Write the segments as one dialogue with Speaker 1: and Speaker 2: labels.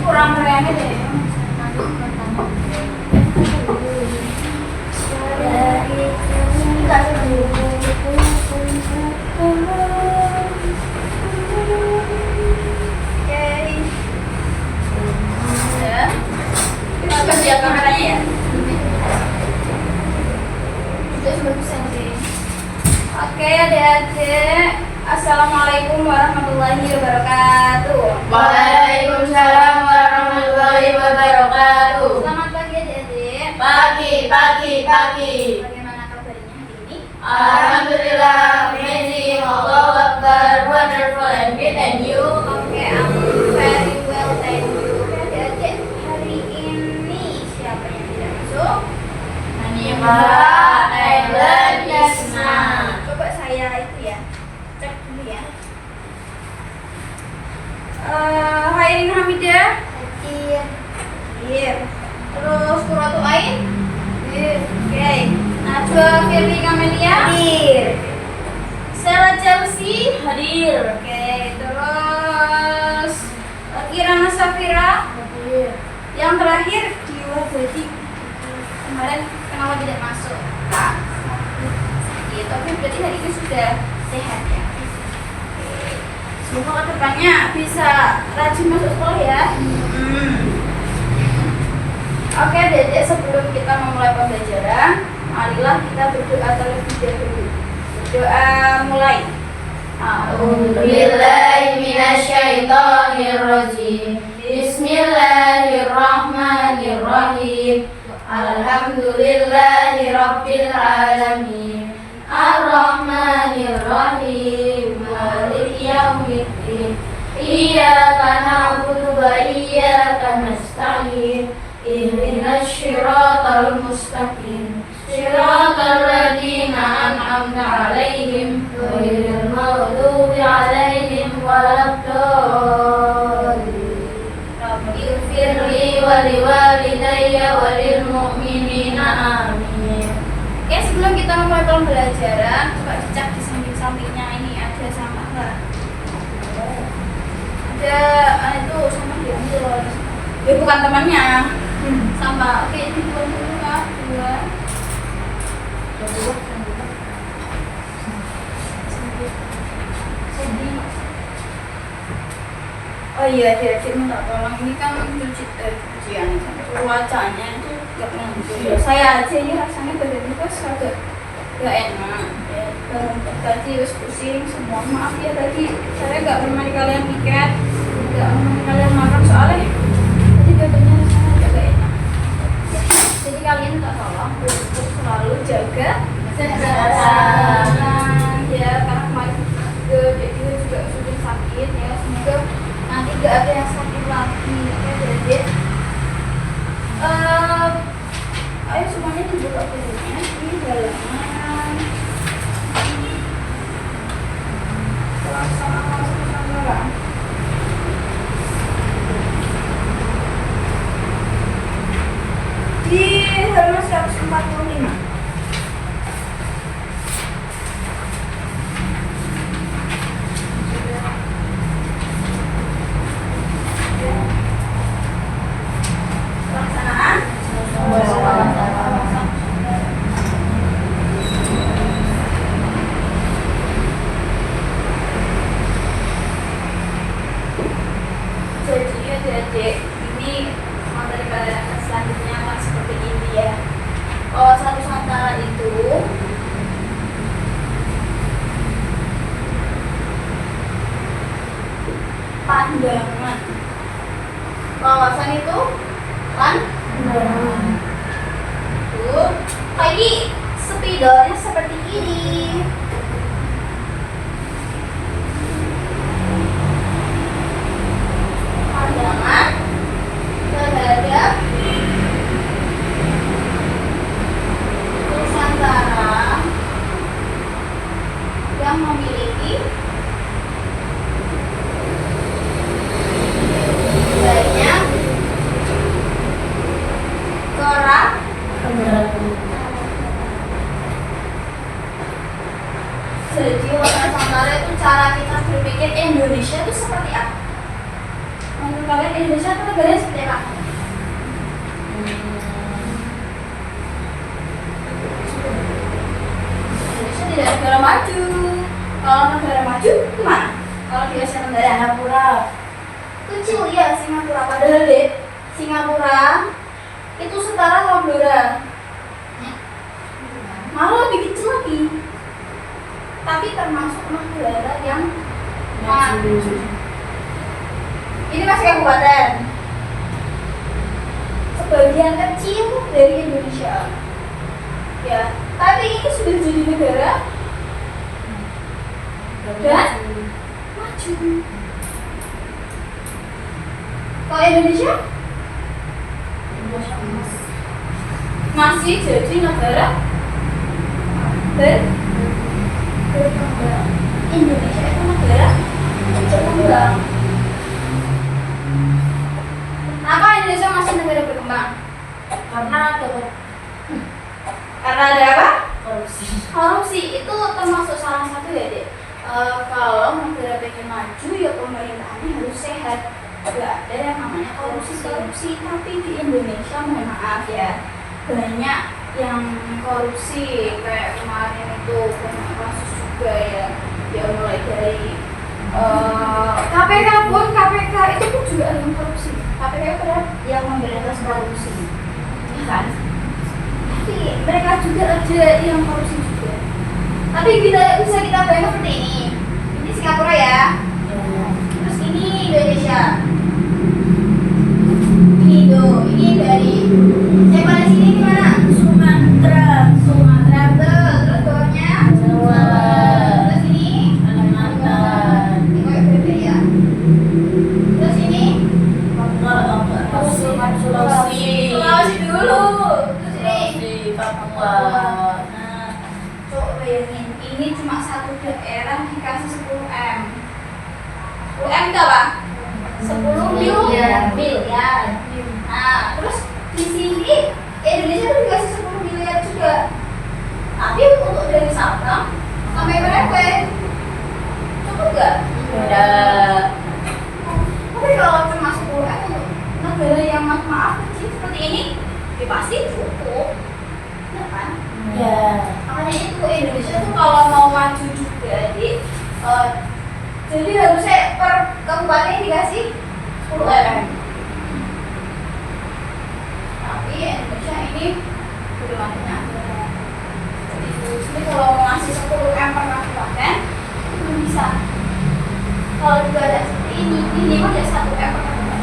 Speaker 1: kurang keren deh. Bagus ya kameranya ya. Oke adik-adik, assalamualaikum warahmatullahi wabarakatuh.
Speaker 2: Waalaikumsalam warahmatullahi wabarakatuh.
Speaker 1: Selamat pagi adik-adik.
Speaker 2: Pagi.
Speaker 1: Bagaimana kabarnya hari ini?
Speaker 2: Alhamdulillah, amazing, Allahu Akbar, wonderful and good, and you?
Speaker 1: Oke, I'm very well, thank you. Oke adik-adik, hari ini siapa yang tidak masuk?
Speaker 2: Hanifah, Aileen, Yasna.
Speaker 1: Coba saya itu ya, cek dulu ya. Hairin Hamidah. Iya. Terus Qurratu Ain. Oke. Najwa Firly Kamelia. Hadir. Sarah Chelsea.
Speaker 2: Hadir.
Speaker 1: Oke. Terus Kirana Safira.
Speaker 2: Hadir.
Speaker 1: Yang terakhir Diwa Jadi. Kemarin kenapa tidak masuk? Kak. Sakit. Oke, berarti hari ini sudah sehat ya. Semoga kedepannya bisa rajin masuk sekolah ya. Oke Dede, sebelum kita memulai pembelajaran, marilah kita berdoa terlebih dahulu. Berdoa mulai.
Speaker 2: A'udzubillahi minasyaitonirrajim. Bismillahirrahmanirrahim. Alhamdulillahi rabbil alamin. Ar-Rahmanir-Rahim. Maliki yaumiddin. Iyyaka na'budu wa iyyaka nasta'in. Ihdinas siratal mustaqim. Siratal ladzina an'amta 'alaihim ghairil maghdubi 'alaihim waladdallin. Rabbighfirli wa liwalidayya wa lil mu'minina amin.
Speaker 1: Oke, sebelum kita memulai pembelajaran, coba dicek di samping-sampingnya ini ada sampah nggak? Ada itu sampah diambil. Ya bukan temannya. Sampah. Oke, ini dua dulu Kak. Dua. Oh iya, adik-adik minta tolong, ini kan ujian cuacanya itu nggak menentu. Saya aja ini rasanya badan itu agak nggak enak. Ya, tadi harus pusing semua. Maaf ya tadi saya nggak menemani kalian piket, nggak menemani kalian makan soalnya tadi badannya rasanya agak nggak enak. Jadi kalian minta tolong untuk selalu jaga kesehatan ya, karena kemarin jadi juga sudah sakit ya, semoga nanti nggak ada yang sakit lagi ya jadi ayo semuanya dibuka dulunya di halaman sama di halaman 145. Jadi adik-adik, ini materi pada selanjutnya akan seperti ini ya. Satu Nusantara itu pandangan, wawasan itu pandangan. Tuh, ini spidolnya seperti ini. Pandangan terhadap Nusantara yang memiliki banyak corak Jadi Nusantara itu cara kita berpikir Indonesia itu seperti apa? Menurut kalian Indonesia itu negaranya seperti apa? Indonesia tidak negara maju. Kalau negara maju gimana? Kalau di Asia Tenggara
Speaker 2: Singapura.
Speaker 1: kecil ya Singapura, padahal deh Singapura itu setara sama Blora, malah lebih kecil lagi, tapi termasuk negara yang maju. Ini masih kabupaten, sebagian kecil dari Indonesia ya, tapi ini sudah jadi negara dan maju. Kalau Indonesia masih jadi negara berkembang. Indonesia itu negara berkembang. Kenapa Indonesia masih negara berkembang?
Speaker 2: Karena
Speaker 1: Karena ada apa?
Speaker 2: korupsi.
Speaker 1: Korupsi itu termasuk salah satu ya dek. Kalau negara pengen maju ya pemerintahannya harus sehat. Gak ada yang namanya korupsi. Tapi di Indonesia mohon maaf ya, banyak yang korupsi. Kayak kemarin itu banyak kasus juga ya, mulai dari KPK pun, KPK itu pun juga ada yang korupsi. KPK itu adalah yang memberantas korupsi, ya kan? Tapi mereka juga ada yang korupsi juga. Tapi bisa kita bayangkan seperti ini Singapura ya, terus ini Indonesia. Ini dari saya pada sini gimana? Sumatera betul. Terus bawahnya
Speaker 2: Jawa.
Speaker 1: Terus ini
Speaker 2: Kalimantan.
Speaker 1: ini kayak beda ya. Terus ini Sulawesi dulu. Terus ini
Speaker 2: Papua.
Speaker 1: Nah, coba bayangin, ini cuma satu daerah dikasih 10 M. 10 M itu apa? 10 miliar. Nah, terus di sini Indonesia tuh dikasih 10 miliar juga. Tapi untuk dari Sabang sampai Merauke cukup gak?
Speaker 2: Tidak.
Speaker 1: Tapi kalau cuma 10 M untuk negara yang maaf kecil seperti ini, ya pasti cukup, ya kan?
Speaker 2: Ya.
Speaker 1: Makanya itu Indonesia tuh kalau mau maju juga jadi harusnya per kabupaten dikasih 10 M. Tapi Indonesia ini belum ada. Jadi kalau mau ngasih 10 M per kabupaten itu belum bisa. Kalau juga ada seperti ini mah ada 1 M per kabupaten.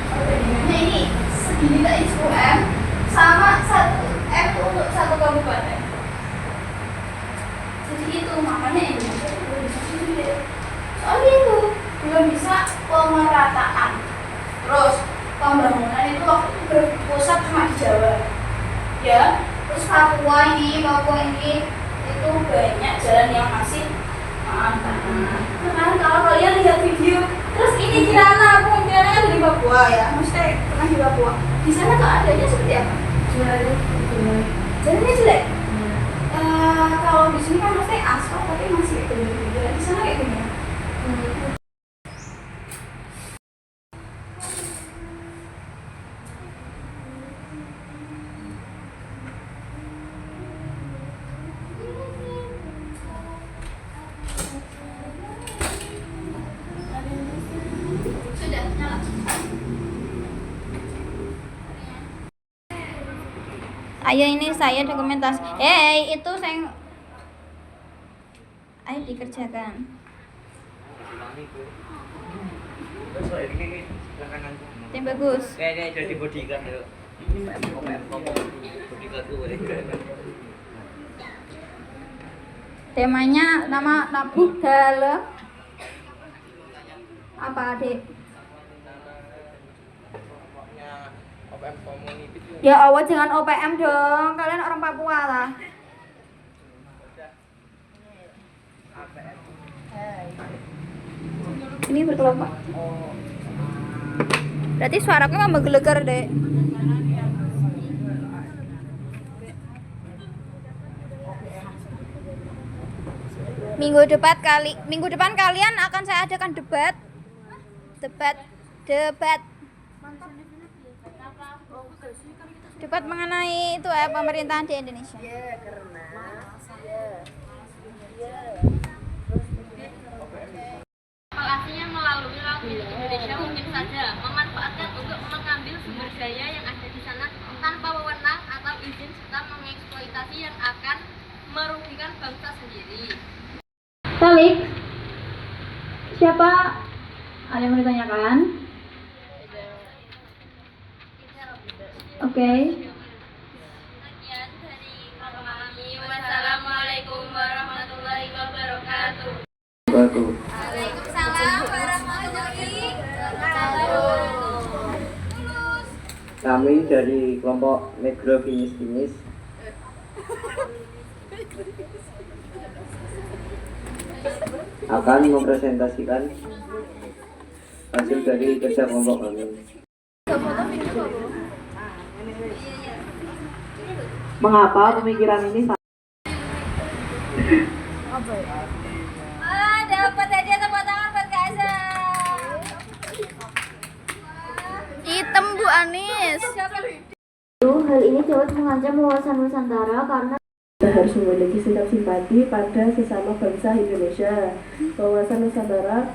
Speaker 1: Perbandingannya ini segini tadi 10 M sama 1 M untuk 1 kabupaten. Jadi itu makanya Indonesia itu belum bisa sendiri. Soalnya itu belum bisa pemerataan. Terus pembangunan itu waktu itu berpusat cuma di Jawa, ya. Terus Papua ini itu banyak jalan yang masih Nah, kalau kalian lihat video, terus ini Kirana kan dari Papua ya, maksudnya pernah di Papua. Di sana keadaannya seperti apa? Jalannya jelek. Kalau di sini kan maksudnya aspal tapi masih bener-bener. Di sana kayak gimana? Sudah nyala.
Speaker 3: Ayo ini saya dokumentasi. Itu saya. Ayo dikerjakan. Tim bagus.
Speaker 4: Kayak jadi bodyguard ya. Bodyguard tuh.
Speaker 3: Temanya nama dalam apa adik? Ya Allah jangan OPM dong. Kalian orang Papua lah. Ini berkelompok. Berarti suaraku mah menggelegar deh. Minggu depan kalian akan saya adakan debat Debat. Debat. Debat mengenai itu pemerintahan di Indonesia.
Speaker 2: Aplikasinya melalui Laut Indonesia mungkin saja memanfaatkan untuk mengambil sumber daya yang ada di sana tanpa wewenang atau izin serta mengeksploitasi yang akan merugikan bangsa sendiri.
Speaker 1: Salik, siapa? Ada yang mau ditanyakan? Oke.
Speaker 2: Sekian dari kami. Wassalamualaikum warahmatullahi wabarakatuh.
Speaker 3: Waalaikumsalam warahmatullahi wabarakatuh.
Speaker 4: Kami dari kelompok Negro Kinis akan mempresentasikan hasil dari kerja kelompok kami.
Speaker 5: Mengapa pemikiran ini
Speaker 3: Dapat hadiah tepuk tangan buat Kak Asa. Hitam Bu Anis.
Speaker 6: Hal ini dapat mengancam wawasan Nusantara karena
Speaker 5: kita harus memiliki sikap simpati pada sesama bangsa Indonesia. Wawasan Nusantara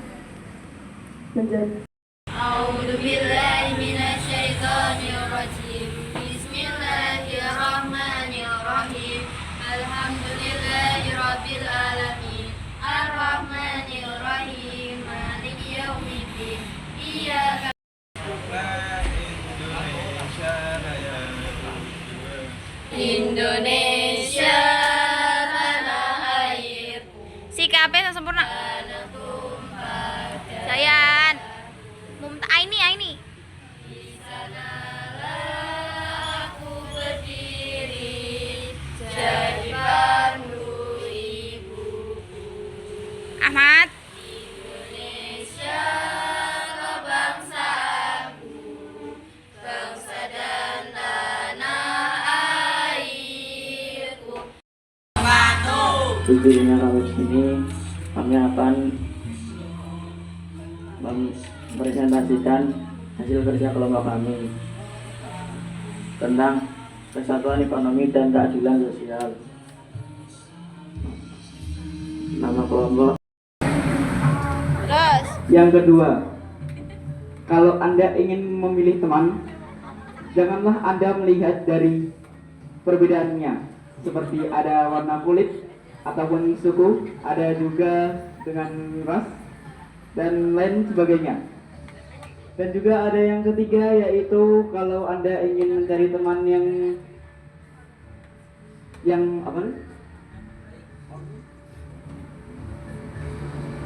Speaker 5: menjadi
Speaker 2: A'udzubillahi minasyaitonirrajim. Bismillahirrahmanirrahim. Alhamdulillahirabbil alamin. Arrahmanirrahim. Maliki yaumiddin. Iyyaka Indonesia tanah airku.
Speaker 3: Sikapnya sempurna. Sayan. Aini.
Speaker 2: Aku berdiri jadi pandu ibuku.
Speaker 3: Ahmad.
Speaker 2: Indonesia kebangsaanku, bangsa dan tanah airku.
Speaker 4: Intinya kami di sini kami akan mempresentasikan hasil kerja kelompok kami tentang kesatuan ekonomi dan keadilan sosial. Nama kelompok.
Speaker 3: Terus.
Speaker 7: Yang kedua, kalau Anda ingin memilih teman, janganlah Anda melihat dari perbedaannya, seperti ada warna kulit ataupun suku, ada juga dengan ras dan lain sebagainya. Dan juga ada yang ketiga, yaitu kalau Anda ingin mencari teman yang apa?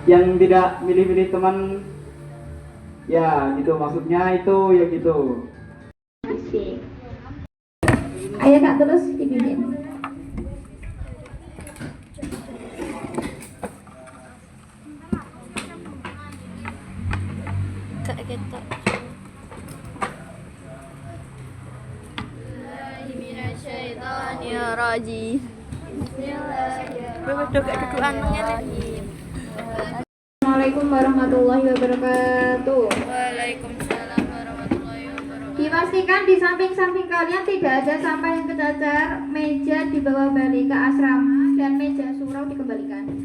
Speaker 7: Yang tidak milih-milih teman, ya gitu, maksudnya itu ya gitu.
Speaker 1: Asik. Ayo Kak, terus dibikin.
Speaker 3: Kayak gitu. Bismillahirrahmanirrahim.
Speaker 1: Assalamualaikum warahmatullahi wabarakatuh.
Speaker 2: Waalaikumsalam warahmatullahi wabarakatuh.
Speaker 1: Dipastikan di samping-samping kalian tidak ada sampah yang tercecer, meja dibawa balik ke asrama, dan meja surau dikembalikan.